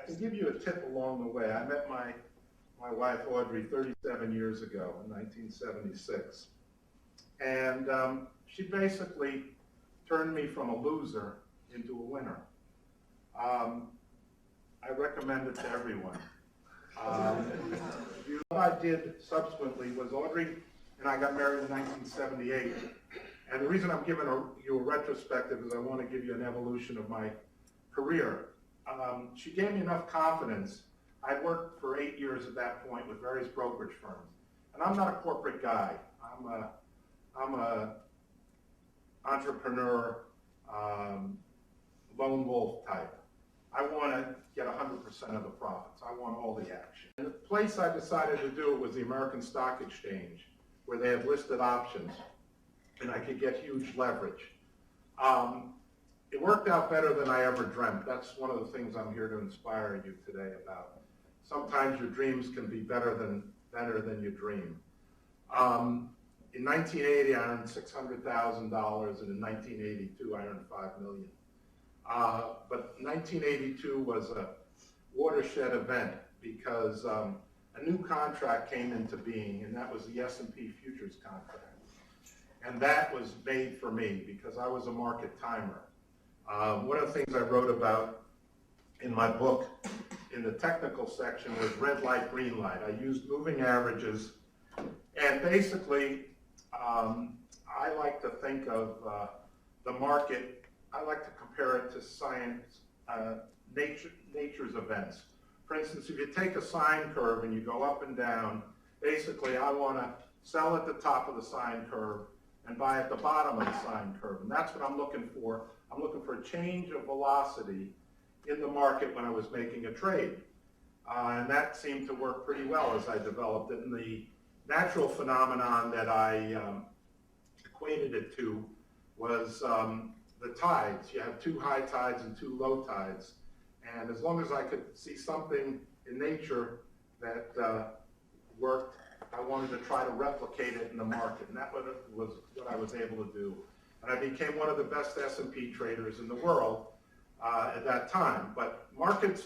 can give you a tip along the way. I met my wife, Audrey, 37 years ago in 1976. And she basically turned me from a loser into a winner. I recommend it to everyone. What I did subsequently was Audrey and I got married in 1978. And the reason I'm giving you a retrospective is I want to give you an evolution of my career. She gave me enough confidence. I'd worked for 8 years at that point with various brokerage firms. And I'm not a corporate guy. I'm a entrepreneur, lone wolf type. I want to get 100% of the profits. I want all the action. And the place I decided to do it was the American Stock Exchange, where they had listed options, and I could get huge leverage. It worked out better than I ever dreamt. That's one of the things I'm here to inspire you today about. Sometimes your dreams can be better than you dream. In 1980, I earned $600,000, and in 1982, I earned $5 million. But 1982 was a watershed event because a new contract came into being, and that was the S&P futures contract. And that was made for me because I was a market timer. One of the things I wrote about in my book in the technical section was red light, green light. I used moving averages, and basically I like to think of the market, I like to compare it to science, nature's events. For instance, if you take a sine curve and you go up and down, basically I want to sell at the top of the sine curve and buy at the bottom of the sine curve. And that's what I'm looking for. I'm looking for a change of velocity in the market when I was making a trade. And that seemed to work pretty well as I developed it. And the natural phenomenon that I equated it to was the tides. You have 2 high tides and 2 low tides. And as long as I could see something in nature that worked, I wanted to try to replicate it in the market. And that was what I was able to do. And I became one of the best S&P traders in the world at that time. But markets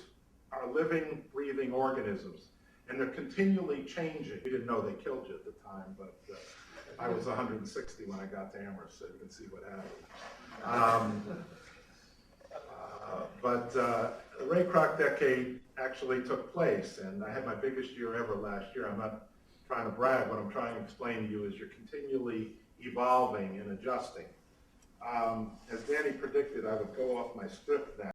are living, breathing organisms, and they're continually changing. We didn't know they killed you at the time, but I was 160 when I got to Amherst, so you can see what happened. But the Ray Kroc decade actually took place, and I had my biggest year ever last year. I'm not trying to brag. What I'm trying to explain to you is you're continually evolving and adjusting. As Danny predicted, I would go off my script now.